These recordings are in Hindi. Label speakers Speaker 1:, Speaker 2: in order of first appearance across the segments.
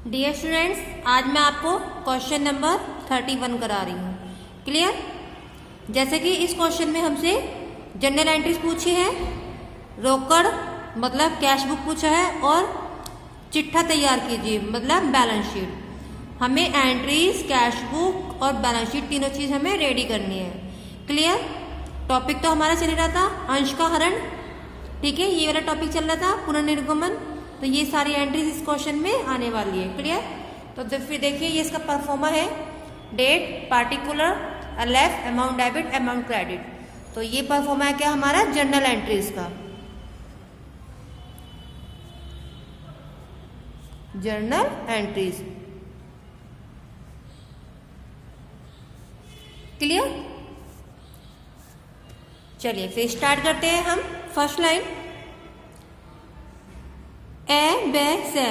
Speaker 1: डियर स्टूडेंट्स, आज मैं आपको क्वेश्चन नंबर 31 करा रही हूँ। क्लियर? जैसे कि इस क्वेश्चन में हमसे जनरल एंट्रीज पूछी है, रोकड़ मतलब कैश बुक पूछा है और चिट्ठा तैयार कीजिए मतलब बैलेंस शीट। हमें एंट्रीज, कैश बुक और बैलेंस शीट तीनों चीज हमें रेडी करनी है। क्लियर? टॉपिक तो हमारा चल रहा था अंश का हरण, ठीक है, ये वाला टॉपिक चल रहा था पुनर्निर्गमन। तो ये सारी एंट्रीज इस क्वेश्चन में आने वाली है। क्लियर? तो फिर देखिए ये इसका परफॉर्मा है, date, particular, left, amount debit, amount credit. तो ये परफॉर्मा है क्या हमारा जर्नल एंट्रीज का, जर्नल एंट्रीज। क्लियर? चलिए फिर स्टार्ट करते हैं हम। फर्स्ट लाइन, ए बे से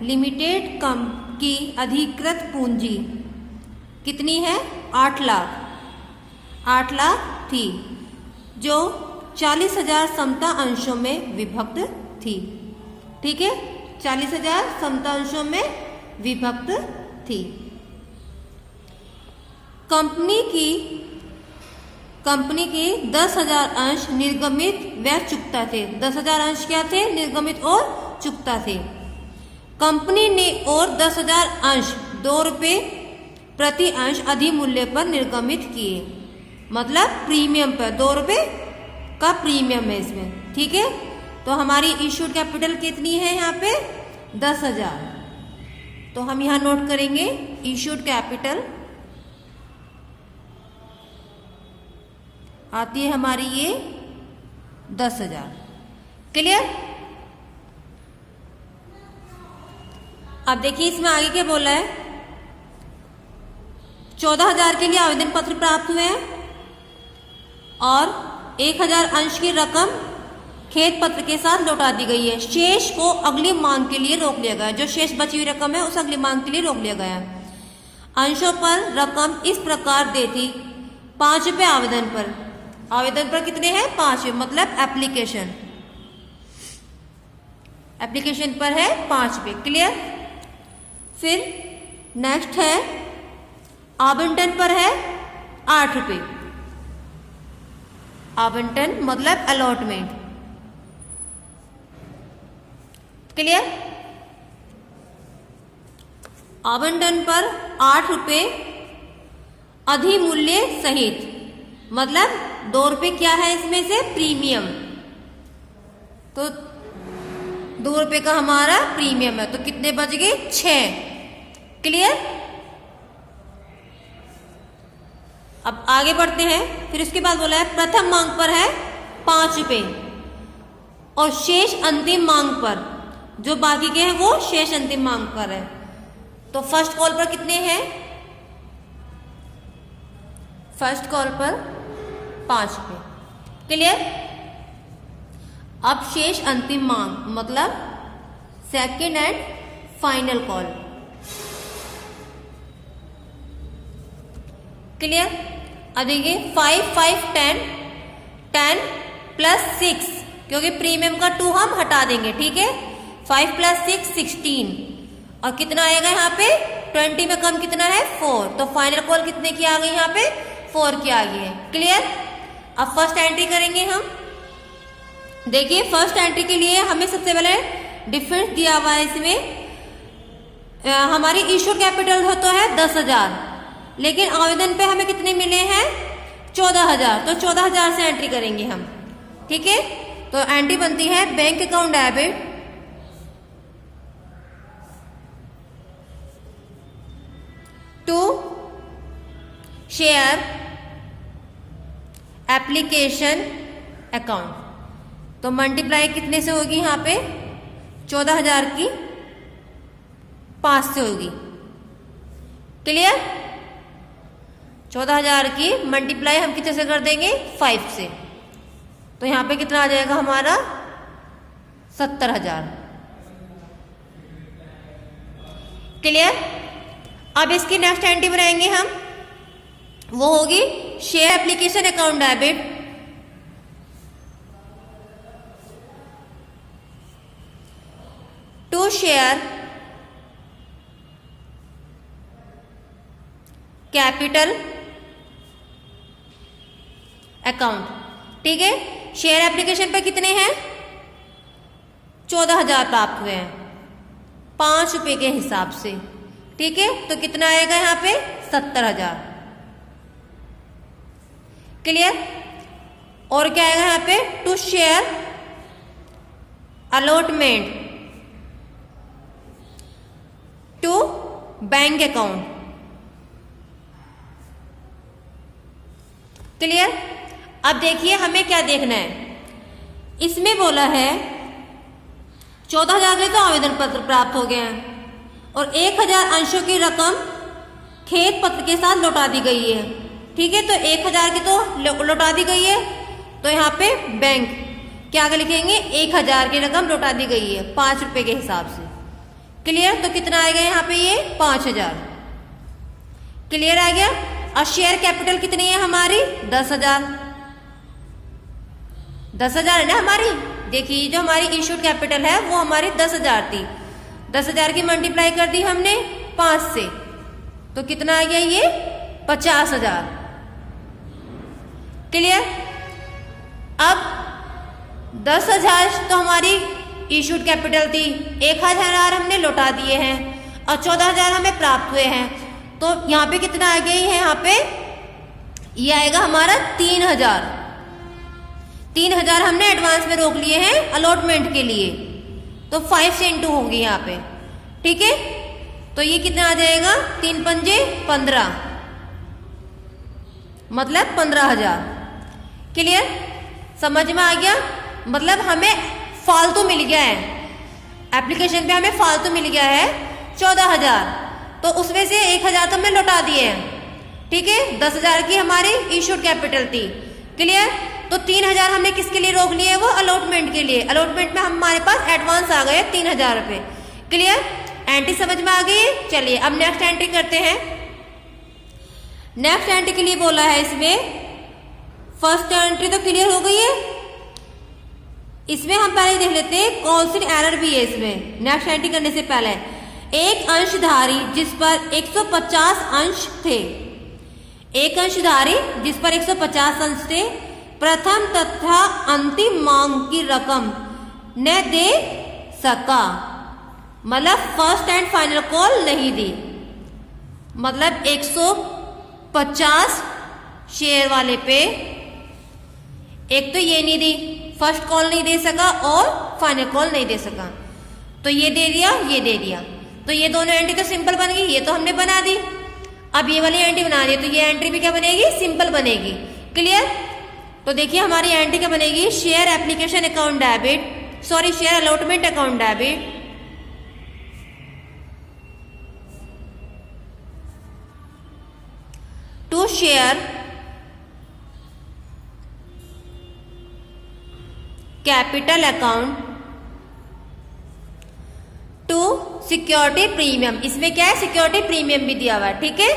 Speaker 1: लिमिटेड कम की अधिकृत पूंजी कितनी है? 8 लाख। 8 लाख थी जो 40,000 समता अंशों में विभक्त थी। ठीक है, 40,000 समता अंशों में विभक्त थी। कंपनी की 10,000 अंश निर्गमित व चुकता थे। 10,000 अंश क्या थे? निर्गमित और चुकता थे। कंपनी ने और 10,000 अंश 2 रुपये प्रति अंश अधिमूल्य पर निर्गमित किए, मतलब प्रीमियम पर 2 रुपये का प्रीमियम है इसमें। ठीक है, तो हमारी इशूड कैपिटल कितनी है यहाँ पे? 10,000। तो हम यहाँ नोट करेंगे इशूड कैपिटल आती है हमारी ये 10,000। क्लियर? अब देखिए इसमें आगे क्या बोला है, 14,000 के लिए आवेदन पत्र प्राप्त हुए हैं और 1,000 अंश की रकम खेत पत्र के साथ लौटा दी गई है। शेष को अगली मांग के लिए रोक लिया गया। जो शेष बची हुई रकम है उस अगली मांग के लिए रोक लिया गया। अंशों पर रकम इस प्रकार देती, 5 रुपये आवेदन पर। आवेदन पर कितने हैं? 5 रुपये, मतलब एप्लीकेशन पर है 5 रुपये। क्लियर? फिर नेक्स्ट है आवंटन पर है 8 रुपये। आवंटन मतलब अलॉटमेंट। क्लियर? आवंटन पर 8 रुपये अधिमूल्य सहित, मतलब 2 रुपये क्या है इसमें से? प्रीमियम। तो 2 रुपये का हमारा प्रीमियम है, तो कितने बच गए? 6। क्लियर? अब आगे बढ़ते हैं। फिर उसके बाद बोला है प्रथम मांग पर है 5 रुपये और शेष अंतिम मांग पर, जो बाकी के हैं वो शेष अंतिम मांग पर है। तो फर्स्ट कॉल पर कितने हैं? फर्स्ट कॉल पर 5 रुपये। क्लियर? अब शेष अंतिम मांग मतलब second and final call. Clear? अब देखिए 5, 5, 10 प्लस 6, क्योंकि प्रीमियम का 2 हम हटा देंगे। ठीक है, 5 प्लस 6 16, और कितना आएगा यहाँ पे? 20 में कम कितना है? 4। तो फाइनल कॉल कितने की आ गई यहाँ पे? 4 की आ गई है। क्लियर? अब फर्स्ट एंट्री करेंगे हम। देखिए फर्स्ट एंट्री के लिए हमें सबसे पहले डिफरेंस दिया हुआ है। इसमें हमारी इशूड कैपिटल होता है 10,000, लेकिन आवेदन पे हमें कितने मिले हैं? 14,000। तो 14,000 से एंट्री करेंगे हम। ठीक है, तो एंट्री बनती है bank account debit to share application account. तो मल्टीप्लाई कितने से होगी यहाँ पे? 14,000 की 5 से होगी। क्लियर? 14,000 की मल्टीप्लाई हम कितने से कर देंगे? 5 से। तो यहाँ पे कितना आ जाएगा हमारा? 70,000। क्लियर? अब इसकी नेक्स्ट एंट्री बनाएंगे हम, वो होगी share application account debit to share capital account. ठीक है, शेयर एप्लीकेशन पर कितने हैं? 14,000 प्राप्त हुए हैं 5 रुपए के हिसाब से। ठीक है, तो कितना आएगा यहाँ पे? 70,000। क्लियर? और क्या आएगा यहाँ पे? To share allotment to bank account. Clear? अब देखिए हमें क्या देखना है, इसमें बोला है 14,000 के तो आवेदन पत्र प्राप्त हो गए हैं और 1,000 अंशों की रकम खेत पत्र के साथ लौटा दी गई है। ठीक है, तो 1,000 की तो लौटा दी गई है, तो यहाँ पे बैंक क्या आगे लिखेंगे? 1,000 की रकम लौटा दी गई है 5 रुपए के हिसाब से। क्लियर? तो कितना आएगा यहाँ पे? ये 5,000। क्लियर आ गया? और शेयर कैपिटल कितनी है हमारी? 10,000। 10,000 है ना हमारी। देखिए जो हमारी इशूड कैपिटल है वो हमारी 10,000 थी। 10,000 की मल्टीप्लाई कर दी हमने 5 से, तो कितना आ गया? ये 50,000। क्लियर? अब 10,000 तो हमारी इशूड कैपिटल थी, 1,000 हमने लौटा दिए हैं और 14,000 हमें प्राप्त हुए हैं, तो यहाँ पे कितना आ गया? है यहाँ पे ये आएगा हमारा 3,000। 3,000 हमने एडवांस में रोक लिए हैं अलॉटमेंट के लिए, तो 5 से इंटू होंगी यहाँ पे। ठीक है, तो ये कितना आ जाएगा? 3 पंजे 15, मतलब 15,000। क्लियर? समझ में आ गया? मतलब हमें फालतू मिल गया है, एप्लीकेशन पे हमें फालतू मिल गया है 14,000, तो उसमें से 1,000 तो हमने लौटा दिए हैं। ठीक है, 10,000 की हमारी इशूड कैपिटल थी। क्लियर? तो 3,000 हमने किसके लिए रोक लिए? वो अलॉटमेंट के लिए। अलॉटमेंट में हमारे पास एडवांस आ गए 3,000 रुपए। क्लियर? एंट्री समझ में आ गई? चलिए अब नेक्स्ट एंट्री करते हैं। नेक्स्ट एंट्री के लिए बोला है इसमें, फर्स्ट एंट्री तो क्लियर हो गई है। इसमें हम पहले देख लेते हैं कौन सी एरर भी है इसमें। नेक्स्ट एंट्री करने से पहले, एक अंशधारी जिस पर 150 अंश थे, एक अंशधारी जिस पर 150 अंश थे, प्रथम तथा अंतिम मांग की रकम न दे सका, मतलब फर्स्ट एंड फाइनल कॉल नहीं दी। मतलब 150 शेयर वाले पे एक तो ये नहीं दी, फर्स्ट कॉल नहीं दे सका और फाइनल कॉल नहीं दे सका, तो ये दे दिया, ये दे दिया, तो ये दोनों एंट्री तो सिंपल बन गई, ये तो हमने बना दी। अब ये वाली एंट्री बना दी, तो ये एंट्री भी क्या बनेगी? सिंपल बनेगी। क्लियर? तो देखिए हमारी एंट्री क्या बनेगी? Share application account debit, sorry share allotment account debit to share capital account to security premium. इसमें क्या है? सिक्योरिटी प्रीमियम भी दिया हुआ है। ठीक है,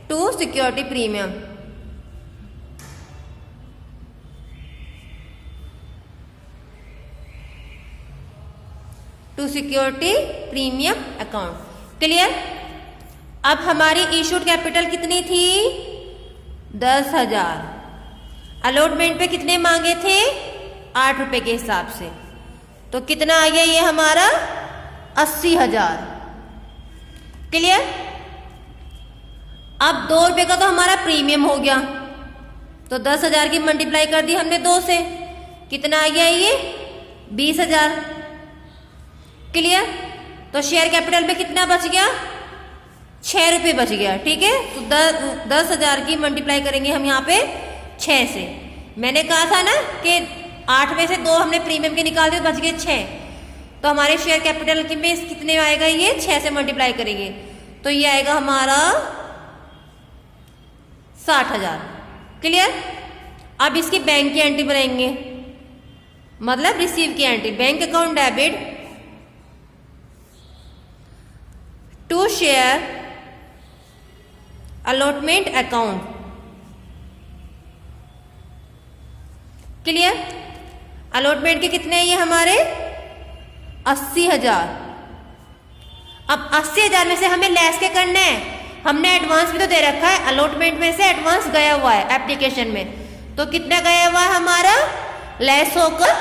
Speaker 1: to security premium, to security premium account. Clear? अब हमारी इशूड कैपिटल कितनी थी? 10,000। अलॉटमेंट पे कितने मांगे थे? 8 रुपए के हिसाब से, तो कितना आ गया ये हमारा? 80,000। क्लियर? अब 2 रुपए का तो हमारा प्रीमियम हो गया, तो 10,000 की मल्टीप्लाई कर दी हमने 2 से, कितना आ गया ये? 20,000। क्लियर? तो शेयर कैपिटल पे कितना बच गया? 6 रुपए बच गया। ठीक है, तो 10,000 की मल्टीप्लाई करेंगे हम यहाँ पे 6 से। मैंने कहा था ना कि 8 में से 2 हमने प्रीमियम के निकाल दिए, बच गए 6, तो हमारे शेयर कैपिटल की में कितने आएगा? ये 6 से मल्टीप्लाई करेंगे तो ये आएगा हमारा 60,000। क्लियर? अब इसकी बैंक की एंट्री बनाएंगे, मतलब रिसीव की entry, bank account debit to share allotment account. Clear? Allotment के कितने हैं ये हमारे? 80,000। अब 80,000 में से हमें लेस के करना है, हमने एडवांस भी तो दे रखा है, अलॉटमेंट में से एडवांस गया हुआ है एप्लीकेशन में, तो कितना गया हुआ है हमारा लेस होकर,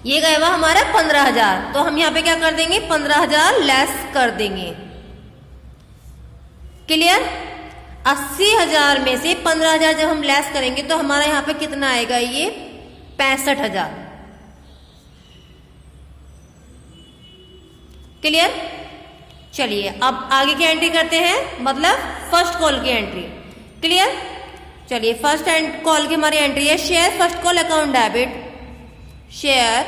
Speaker 1: ये गया हुआ हमारा 15,000, तो हम यहाँ पे क्या कर देंगे 15,000 लेस कर देंगे। क्लियर? 80,000 में से 15,000 जब हम लेस करेंगे तो हमारा यहाँ पे कितना आएगा, ये 65,000। क्लियर? चलिए अब आगे की एंट्री करते हैं, मतलब फर्स्ट कॉल की एंट्री। क्लियर? चलिए फर्स्ट कॉल की हमारी एंट्री है, share first call account debit, share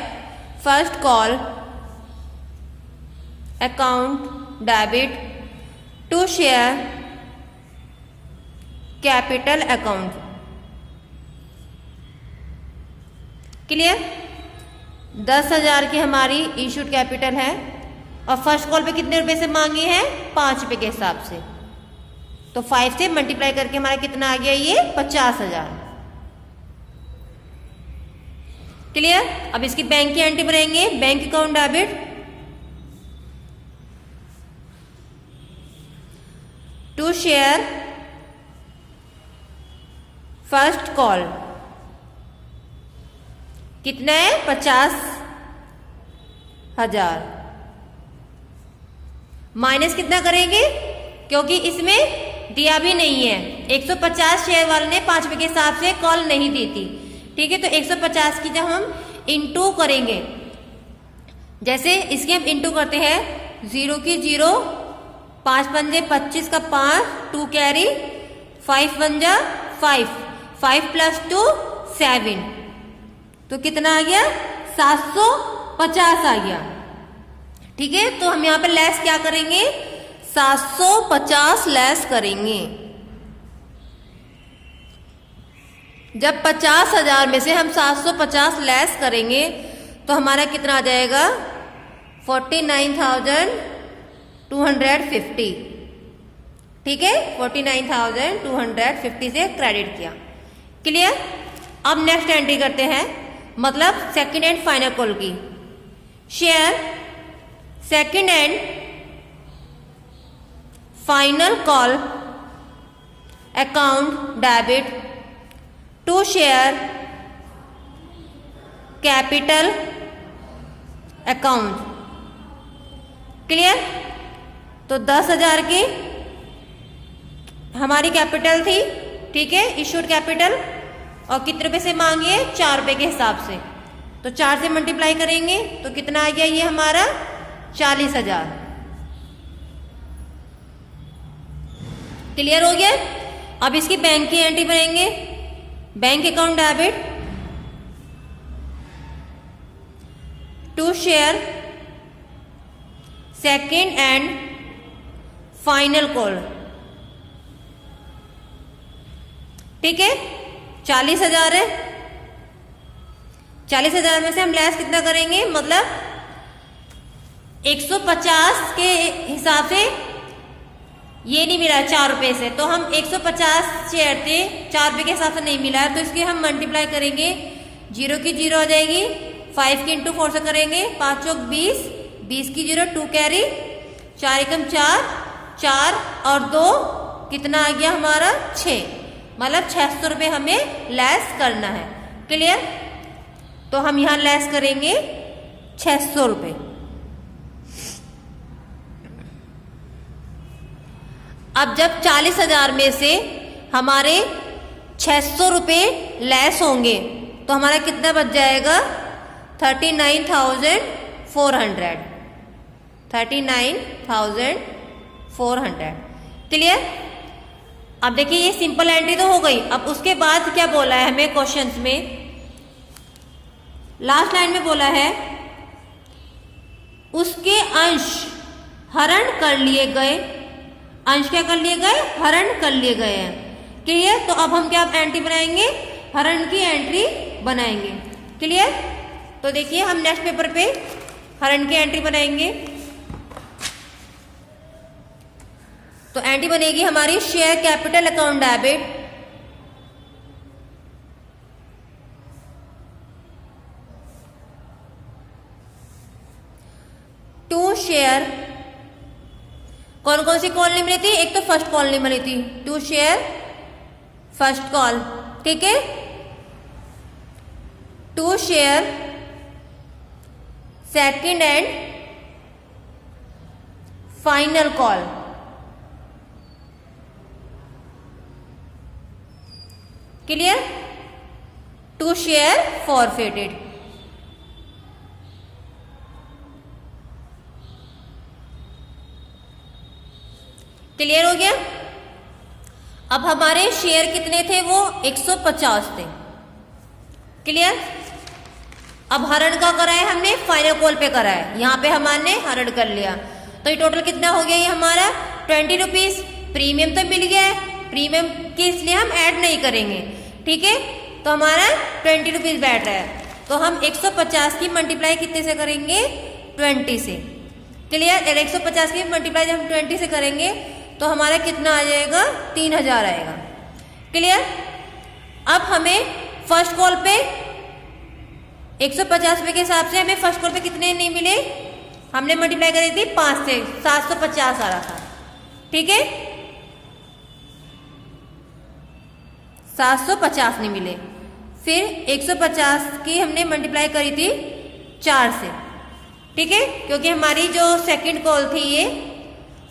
Speaker 1: first call account debit to share capital account. Clear? 10,000 की हमारी इशूड कैपिटल है और फर्स्ट कॉल पे कितने रुपए से मांगी है, 5 रुपए के हिसाब से, तो 5 से मल्टीप्लाई करके हमारा कितना आ गया, ये 50,000। क्लियर? अब इसकी बैंक की एंट्री बनाएंगे, bank account debit to share first call, कितना है 50,000, माइनस कितना करेंगे, क्योंकि इसमें दिया भी नहीं है, 150 शेयर वाले ने 5 रुपए के हिसाब से कॉल नहीं दी थी। ठीक है, तो 150 की जब हम इंटू करेंगे, जैसे इसके हम इंटू करते हैं, 0 की 0, 5 पंजे 25 का 5, 2 कैरी, 5 पंजा 5, 5 + 2 7, तो कितना आ गया 750 आ गया। ठीक है, तो हम यहाँ पे लेस क्या करेंगे, 750 लेस करेंगे। जब 50,000 में से हम 750 लेस करेंगे तो हमारा कितना आ जाएगा, 49,250। ठीक है, 49,250 से क्रेडिट किया। क्लियर? अब नेक्स्ट एंट्री करते हैं, मतलब सेकंड एंड फाइनल कॉल की, share second and final call account debit to share capital account. Clear? तो 10,000 की हमारी कैपिटल थी, ठीक है, इशूड कैपिटल, और कितने रुपए से मांगिए, 4 रुपए के हिसाब से, तो 4 से मल्टीप्लाई करेंगे तो कितना आ गया, ये हमारा 40,000। क्लियर हो गया? अब इसकी बैंक की एंट्री बनाएंगे, bank account debit to share second and final call. ठीक है, 40,000 है, 40,000 में से हम लेस कितना करेंगे, मतलब 150 के हिसाब से ये नहीं मिला 4 रुपए से, तो हम 150 शेयर थे, 4 रुपए के हिसाब से नहीं मिला है, तो इसकी हम मल्टीप्लाई करेंगे, 0 की 0 हो जाएगी, 5 की इंटू 4 से करेंगे, 5 चौक 20, 20 की 0, 2 कैरी, 4 एकम 4, 4 और 2 कितना आ गया हमारा 6, मतलब 600 रुपये हमें लेस करना है। क्लियर? तो हम यहाँ लेस करेंगे 600 रुपये। अब जब 40,000 में से हमारे 600 रुपये लेस होंगे तो हमारा कितना बच जाएगा, 39,400, 39,400। क्लियर? अब देखिए ये सिंपल एंट्री तो हो गई। अब उसके बाद क्या बोला है हमें क्वेश्चंस में, लास्ट लाइन में बोला है उसके अंश हरण कर लिए गए, अंश क्या कर लिए गए, हरण कर लिए गए हैं। क्लियर? तो अब हम क्या एंट्री बनाएंगे, हरण की एंट्री बनाएंगे। क्लियर? तो देखिए हम नेक्स्ट पेपर पे हरण की एंट्री बनाएंगे। तो एंट्री बनेगी हमारी share capital account debit to share कौन कौन सी कॉल नहीं मिली थी? एक तो फर्स्ट कॉल नहीं मिली थी, टू शेयर फर्स्ट कॉल, ठीक है, to share second and final call, clear, to share forfeited. Clear हो गया। अब हमारे शेयर कितने थे? वो 150 थे, क्लियर। अब हरण का करा है हमने, फाइनल कॉल पे करा है, यहाँ पे हमने हरण कर लिया, तो ये टोटल कितना हो गया? ये हमारा 20 रुपीज। प्रीमियम तो मिल गया है, प्रीमियम के इसलिए हम ऐड नहीं करेंगे, ठीक है, तो हमारा 20 रुपीज बैठ रहा है, तो हम 150 की मल्टीप्लाई कितने से करेंगे? 20 से, क्लियर। 150 की मल्टीप्लाई जब हम 20 से करेंगे तो हमारा कितना आ जाएगा? 3000 आएगा, क्लियर। अब हमें फर्स्ट कॉल पे 150 रुपये के हिसाब से हमें फर्स्ट कॉल पे कितने नहीं मिले? हमने मल्टीप्लाई करी थी 5 से, 750 आ रहा था, ठीक है, 750 नहीं मिले। फिर 150 की हमने मल्टीप्लाई करी थी 4 से, ठीक है, क्योंकि हमारी जो सेकंड कॉल थी ये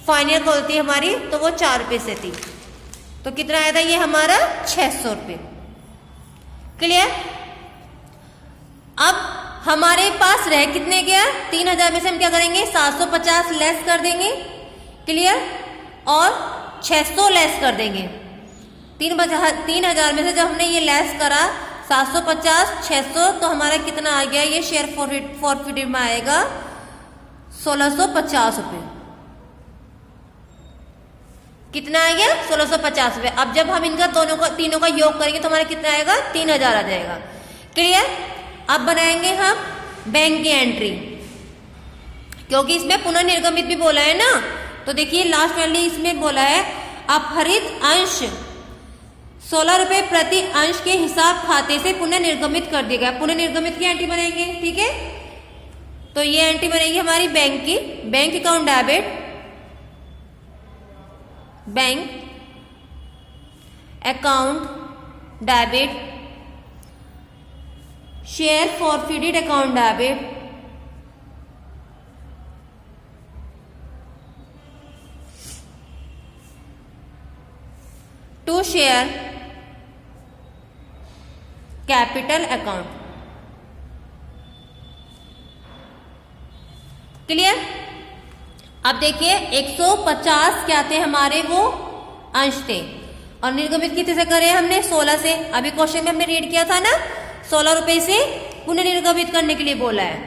Speaker 1: फाइनल कॉल थी हमारी, तो वो 4 रुपये से थी, तो कितना आया था? ये हमारा 600 रुपये, क्लियर। अब हमारे पास रह कितने गया? 3000 में से हम क्या करेंगे? 750 लेस कर देंगे, क्लियर, और 600 लेस कर देंगे। 3000 में से जब हमने ये लेस करा 750 600, तो हमारा कितना आ गया? ये शेयर फॉरफिटेड में आएगा 1650 रुपये। कितना आ गया? 1650 रुपये। अब जब हम इनका तीनों का योग करेंगे तो हमारा कितना आएगा? 3000 आ जाएगा, क्लियर। अब बनाएंगे हम बैंक की एंट्री, क्योंकि इसमें पुनर्निर्गमित भी बोला है ना, तो देखिए लास्ट वाली इसमें बोला है अपहरित अंश 16 रुपये प्रति अंश के हिसाब खाते से पुनर्निर्गमित कर दिया गया। पुनर्निर्गमित की एंट्री बनेंगे, ठीक है, तो ये एंट्री बनेगी हमारी बैंक की, bank account debit, bank account debit, share forfeited account debit, to share capital account, clear. अब देखिए 150 क्या थे हमारे? वो अंश थे, और निर्गमित कितने से करे हमने? 16 से। अभी क्वेश्चन में हमने रीड किया था ना, 16 रुपए से पुनर्निर्गमित करने के लिए बोला है,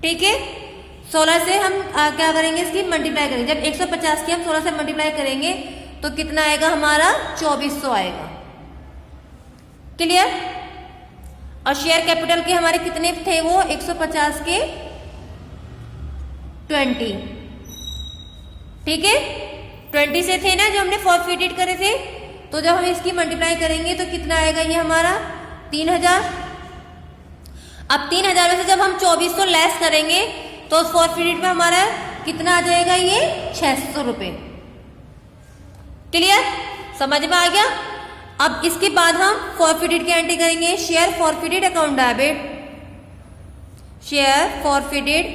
Speaker 1: ठीक है। 16 से हम क्या करेंगे? इसकी मल्टीप्लाई करेंगे। जब 150 की हम 16 से मल्टीप्लाई करेंगे तो कितना आएगा हमारा? 2400 आएगा, क्लियर। और शेयर कैपिटल के हमारे कितने थे? वो 150 के 20, ठीक है, 20 से थे ना जो हमने फॉरफिटेड करे थे, तो जब हम इसकी मल्टीप्लाई करेंगे तो कितना आएगा? ये हमारा 3000। अब 3000 में से जब हम 2400 लेस करेंगे तो फॉरफिटेड में हमारा कितना आ जाएगा? ये 600 रुपये, क्लियर, समझ में आ गया। अब इसके बाद हम फॉरफिटेड की एंट्री करेंगे, share forfeited account debit, share forfeited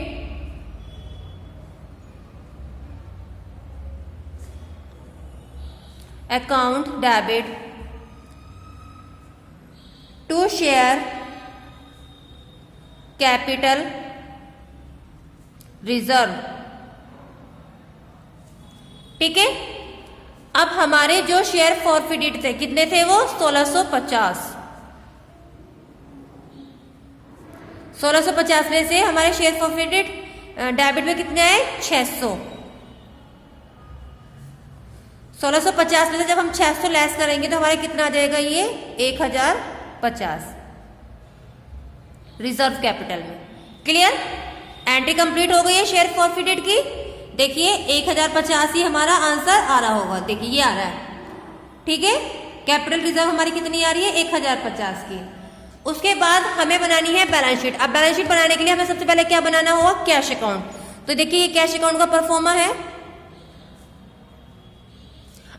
Speaker 1: account debit, to share capital reserve, ठीक है। अब हमारे जो शेयर फॉरफिटेड थे कितने थे? वो 1650। 1650 में से हमारे शेयर फॉरफिटेड डेबिट में कितने आए? 600। 1650 में से जब हम 600 लेस करेंगे तो हमारे कितना आ जाएगा? ये 1050 रिजर्व कैपिटल में, क्लियर। एंट्री कंप्लीट हो गई है शेयर फॉरफिटेड की। देखिए 1050 ही हमारा आंसर आ रहा होगा, देखिए ये आ रहा है, ठीक है। कैपिटल रिजर्व हमारी कितनी आ रही है? 1050 की। उसके बाद हमें बनानी है बैलेंस शीट। अब बैलेंस शीट बनाने के लिए हमें सबसे पहले क्या बनाना होगा? Cash account. तो देखिए ये कैश अकाउंट का परफॉर्मा है,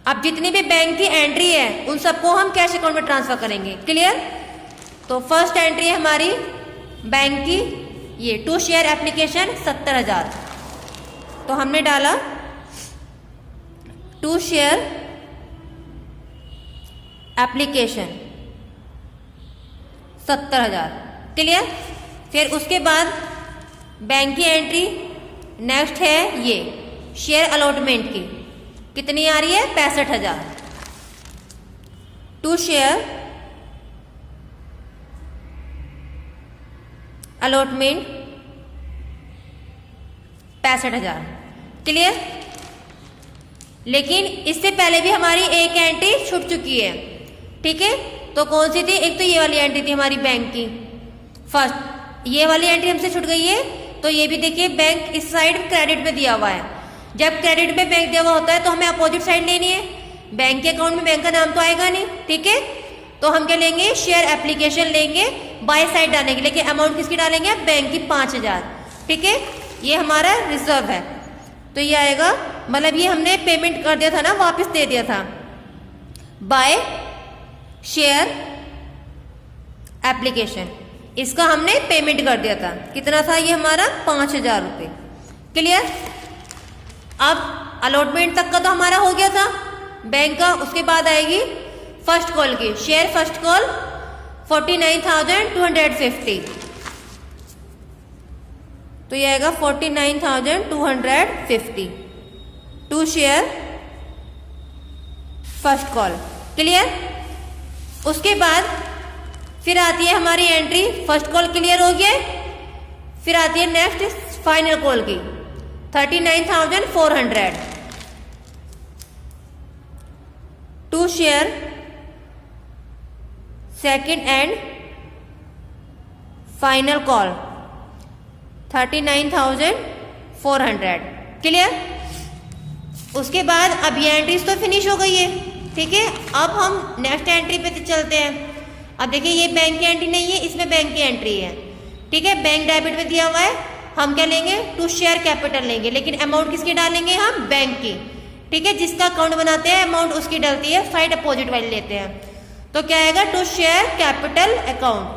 Speaker 1: अब जितनी भी बैंक की एंट्री है उन सबको हम कैश अकाउंट में ट्रांसफर करेंगे। क्लियर? तो फर्स्ट एंट्री है हमारी बैंक की, ये टू शेयर एप्लीकेशन 70,000। तो हमने डाला टू शेयर एप्लीकेशन 70,000। क्लियर? फिर उसके बाद बैंक की एंट्री नेक्स्ट है ये शेयर अलॉटमेंट की, कितनी आ रही है? 65,000। To share allotment 65,000। क्लियर? लेकिन इससे पहले भी हमारी एक एंट्री छूट चुकी है। ठीक है, तो कौन सी थी? एक तो ये वाली एंट्री थी हमारी बैंक की फर्स्ट, ये वाली एंट्री हमसे छूट गई है। तो ये भी देखिए बैंक इस साइड क्रेडिट में दिया हुआ है। जब क्रेडिट में बैंक दिया हुआ होता है तो हमें अपोजिट साइड लेनी है। बैंक के अकाउंट में बैंक का नाम तो आएगा नहीं। ठीक है, तो हम क्या लेंगे? शेयर एप्लीकेशन लेंगे, बाय साइड डालेंगे, लेकिन अमाउंट किसकी डालेंगे? बैंक की 5,000। ठीक है, ये हमारा रिजर्व है। तो ये आएगा, मतलब ये हमने पेमेंट कर दिया था ना, वापस दे दिया था बाय शेयर एप्लीकेशन, इसका हमने पेमेंट कर दिया था। कितना था ये हमारा? 5,000 रुपये। क्लियर? अब अलॉटमेंट तक का तो हमारा हो गया था बैंक का। उसके बाद आएगी फर्स्ट कॉल की, शेयर फर्स्ट कॉल 49,250। तो ये आएगा 49,250 to share first call. Clear? उसके बाद फिर आती है हमारी एंट्री, फर्स्ट कॉल क्लियर हो गया। फिर आती है नेक्स्ट फाइनल कॉल की 39,400 to share second and final call 39,400। Clear? उसके बाद अब ये एंट्रीज तो फिनिश हो गई है। ठीक है, अब हम नेक्स्ट एंट्री पे चलते हैं। अब देखिए ये बैंक की एंट्री नहीं है, इसमें बैंक की एंट्री है। ठीक है, बैंक डेबिट में दिया हुआ है, हम क्या लेंगे? टू शेयर कैपिटल लेंगे, लेकिन अमाउंट किसकी डालेंगे? हम बैंक की। ठीक है, जिसका अकाउंट बनाते हैं अमाउंट उसकी डलती है, साइड अपोजिट वाली लेते हैं। तो क्या आएगा? To share capital account.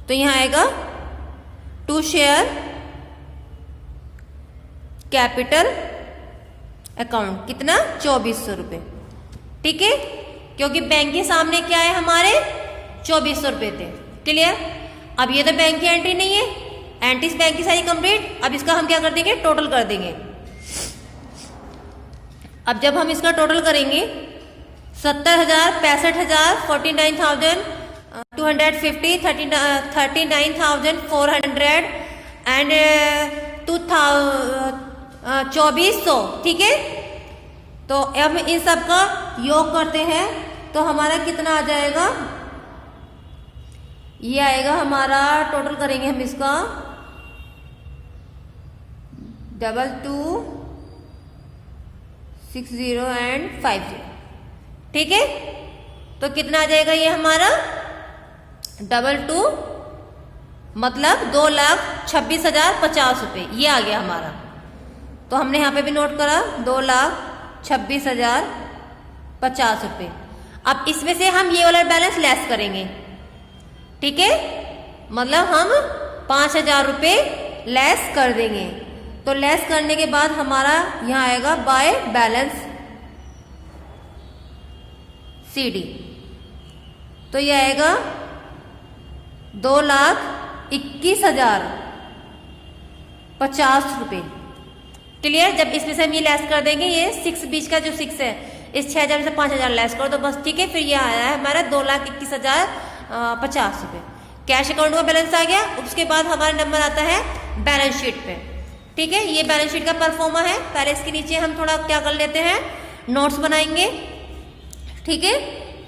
Speaker 1: तो यहां आएगा टू शेयर कैपिटल अकाउंट, कितना? 2,400 रुपये। ठीक है, क्योंकि बैंक के सामने क्या है हमारे? 2,400 रुपये थे। क्लियर? अब ये तो बैंक की एंट्री नहीं है, एंट्रीज बैंक की सारी कंप्लीट। अब इसका हम क्या कर देंगे? टोटल कर देंगे। अब जब हम इसका टोटल करेंगे 70,000, 65,000, 49,250, 39,400 एंड 2,400। ठीक है, तो अब इन सब का योग करते हैं तो हमारा कितना आ जाएगा? ये आएगा हमारा, टोटल करेंगे हम इसका 2260 एंड 50। ठीक है, तो कितना आ जाएगा ये हमारा? 22 मतलब 2,26,050 रुपये, ये आ गया हमारा। तो हमने यहाँ पे भी नोट करा 2,26,050 रुपये। अब इसमें से हम ये वाला बैलेंस लेस करेंगे। ठीक है, मतलब हम 5,000 रुपये लेस कर देंगे। तो लेस करने के बाद हमारा यहाँ आएगा बाय बैलेंस CD। तो ये आएगा 2,21,050 रुपये। क्लियर? जब इसमें से हम ये लेस कर देंगे, ये 6 बीच का जो 6 है, इस 6,000 से 5,000 लेस करो तो बस। ठीक है, फिर ये आया है हमारा 2,21,050 रुपये। कैश अकाउंट का बैलेंस आ गया। उसके बाद हमारा नंबर आता है बैलेंस शीट पे। ठीक है, ये बैलेंस शीट का परफॉर्मा है। पहले इसके नीचे हम थोड़ा क्या कर लेते हैं? नोट्स बनाएंगे। ठीक है,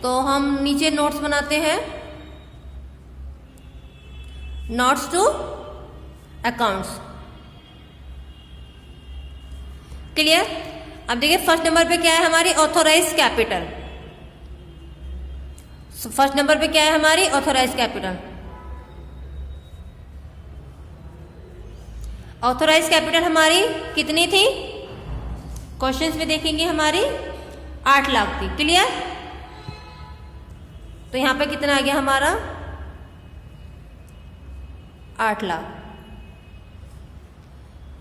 Speaker 1: तो हम नीचे नोट्स बनाते हैं, नोट्स टू अकाउंट्स। क्लियर? अब देखिए फर्स्ट नंबर पे क्या है हमारी? Authorise capital. फर्स्ट नंबर पे क्या है हमारी? Authorise capital. ऑथोराइज कैपिटल हमारी कितनी थी? क्वेश्चंस में देखेंगे हमारी 8 लाख थी। क्लियर? तो यहां पे कितना आ गया हमारा 8 लाख।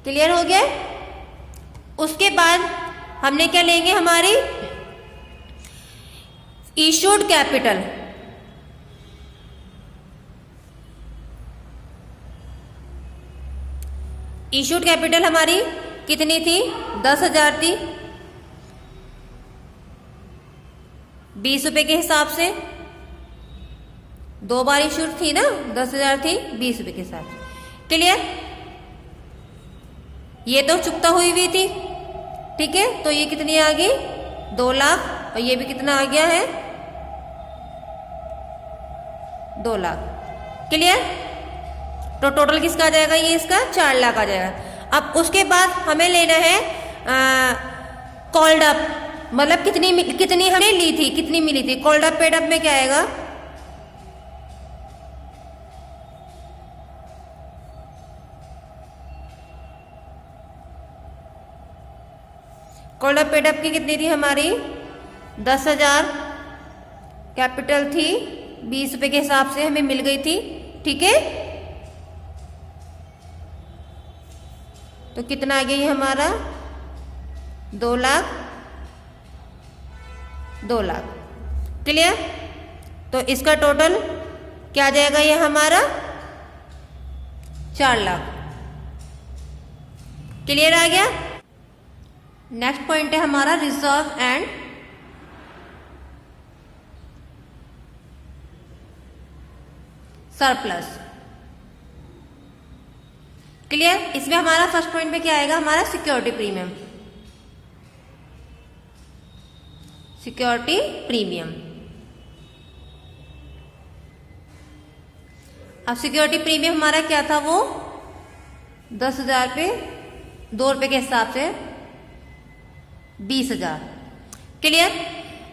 Speaker 1: क्लियर हो गया? उसके बाद हमने क्या लेंगे, हमारी इशूड कैपिटल। इशूड कैपिटल हमारी कितनी थी, 10,000 थी 20 रुपए के हिसाब से। 2 बार इशूड थी ना, 10,000 थी 20 रुपए के हिसाब से। क्लियर? ये तो चुकता हुई थी, ठीक है। तो ये कितनी आ गई 2 लाख, और ये भी कितना आ गया है 2 लाख। क्लियर? तो टोटल किसका आ जाएगा, ये इसका 4 लाख आ जाएगा। अब उसके बाद हमें लेना है कॉल्ड अप, मतलब कितनी हमने ली थी, कितनी मिली थी। कॉल्ड अप पेड अप में क्या आएगा, कॉल्ड अप पेड अप की कितनी थी हमारी 10,000 कैपिटल थी, 20 रुपए के हिसाब से हमें मिल गई थी, ठीक है। तो कितना आ गया ये हमारा 2 लाख 2 लाख। क्लियर? तो इसका टोटल क्या आ जाएगा, ये हमारा 4 लाख। क्लियर आ गया? नेक्स्ट पॉइंट है हमारा रिजर्व एंड सरप्लस। क्लियर? इसमें हमारा फर्स्ट पॉइंट में क्या आएगा, हमारा सिक्योरिटी प्रीमियम। Security premium. अब सिक्योरिटी प्रीमियम हमारा क्या था, वो 10,000 पे 2 रुपए के हिसाब से 20,000। क्लियर?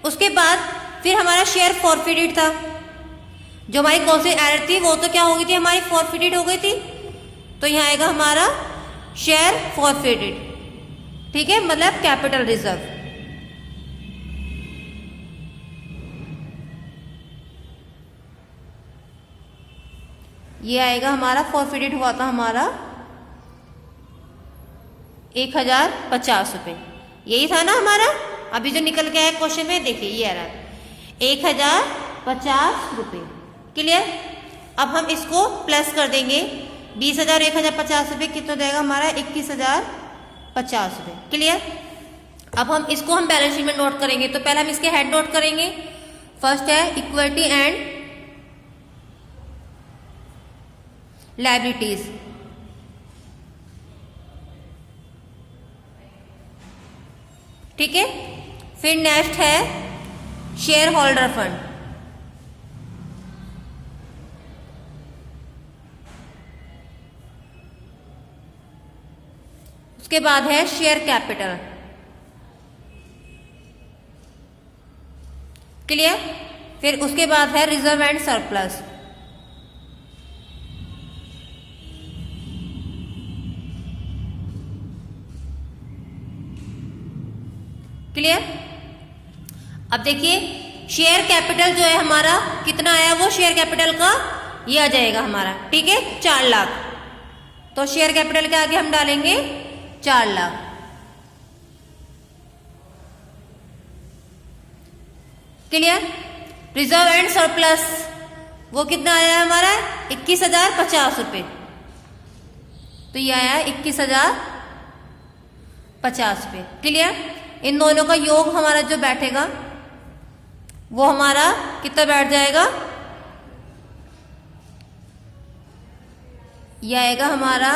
Speaker 1: उसके बाद फिर हमारा शेयर फॉरफिटेड था, जो हमारी कौन सी एरर थी, वो तो क्या हो गई थी हमारी, फॉरफिटेड हो गई थी। तो यहां आएगा हमारा शेयर फॉरफिटेड, ठीक है, मतलब कैपिटल रिजर्व। ये आएगा हमारा फॉरफिटेड हुआ था हमारा 1,050 रुपए। यही था ना हमारा, अभी जो निकल के आया क्वेश्चन में, देखिए ये आ रहा है 1,050 रुपए। क्लियर? अब हम इसको प्लस कर देंगे, 20,000 1,050 रुपए कितना देगा हमारा 21,050 रुपए। क्लियर? अब हम इसको बैलेंस शीट में नोट करेंगे। तो पहले हम इसके हेड नोट करेंगे। फर्स्ट है इक्विटी एंड लायबिलिटीज। ठीक है। फिर नेक्स्ट है शेयर होल्डर फंड। उसके बाद है शेयर कैपिटल। क्लियर? फिर उसके बाद है रिजर्व एंड सरप्लस। क्लियर? अब देखिए शेयर कैपिटल जो है हमारा कितना आया, वो शेयर कैपिटल का ये आ जाएगा हमारा, ठीक है, 4 लाख। तो शेयर कैपिटल के आगे हम डालेंगे 4 lakh. Clear? Reserve and surplus वो कितना आया है हमारा 21,050 रुपए। तो ये आया 21,050 रुपए। क्लियर? इन दोनों का योग हमारा जो बैठेगा वो हमारा कितना बैठ जाएगा, यह आएगा हमारा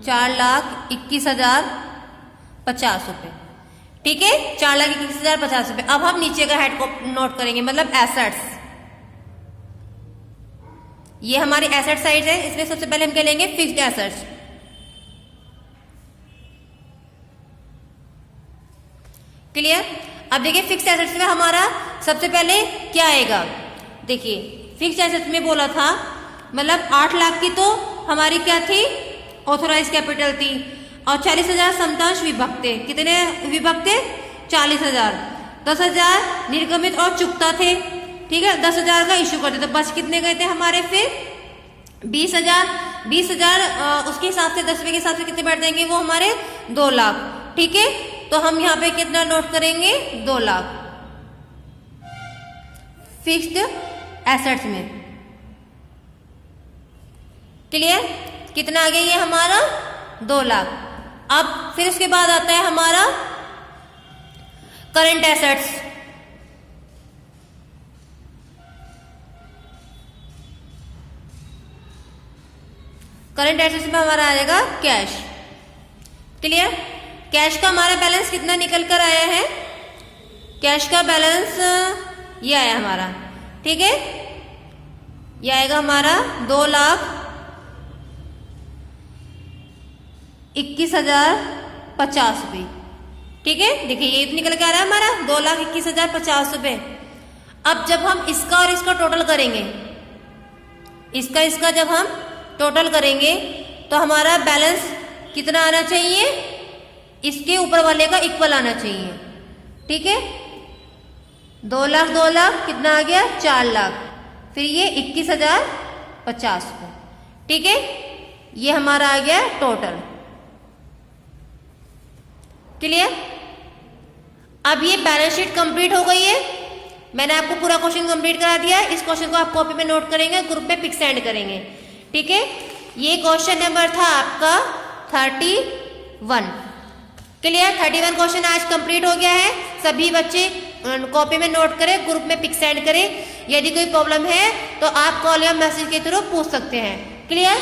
Speaker 1: 4,21,050 रुपए। ठीक है, 4,21,050 रुपए। अब हम नीचे का हेड को नोट करेंगे, मतलब एसेट्स। ये हमारी एसेट साइड है, इसमें सबसे पहले हम क्या लेंगे, फिक्स्ड एसेट्स। क्लियर? अब देखिए फिक्स्ड एसेट्स में हमारा सबसे पहले क्या आएगा, देखिए फिक्स्ड एसेट्स में बोला था मतलब 8 लाख की तो हमारी क्या थी, ऑथोराइज कैपिटल थी, और 40,000 समतांश विभक्त थे। कितने विभक्त थे, 40,000, 10,000 निर्गमित और चुकता थे, ठीक है। 10,000 का इश्यू करते तो बच कितने गए थे हमारे फिर 20,000। 20,000 उसके हिसाब से 10वें के हिसाब से कितने बैठ जाएंगे वो हमारे 2 लाख, ठीक है। तो हम यहाँ पे कितना नोट करेंगे 2 लाख फिक्स्ड एसेट्स में। क्लियर, कितना आ गया ये हमारा 2 लाख। अब फिर उसके बाद आता है हमारा करंट एसेट्स। करंट एसेट्स में हमारा आएगा कैश। क्लियर, कैश का हमारा बैलेंस कितना निकल कर आया है, कैश का बैलेंस ये आया हमारा, ठीक है। ये आएगा हमारा 2,21,050 रुपये, ठीक है। देखिए ये निकल के आ रहा है हमारा 2,21,050 रुपये। अब जब हम इसका और इसका टोटल करेंगे, इसका जब हम टोटल करेंगे तो हमारा बैलेंस कितना आना चाहिए, इसके ऊपर वाले का इक्वल आना चाहिए, ठीक है। 2 लाख 2 लाख कितना आ गया 4 लाख, फिर ये 21,050 रुपये, ठीक है। ये हमारा आ गया टोटल। क्लियर, अब ये बैलेंस शीट कंप्लीट हो गई है। मैंने आपको पूरा क्वेश्चन कंप्लीट करा दिया है। इस क्वेश्चन को आप कॉपी में नोट करेंगे, ग्रुप पे पिक सेंड करेंगे, ठीक है। ये क्वेश्चन नंबर था आपका 31। क्लियर, 31 क्वेश्चन आज कंप्लीट हो गया है। सभी बच्चे कॉपी में नोट करें, ग्रुप में पिक सेंड करें। यदि कोई प्रॉब्लम है तो आप कॉल या मैसेज के थ्रू पूछ सकते हैं। क्लियर,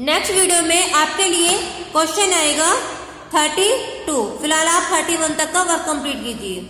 Speaker 1: नेक्स्ट वीडियो में आपके लिए क्वेश्चन आएगा 32। फिलहाल आप 31 तक का वर्क कंप्लीट कीजिए।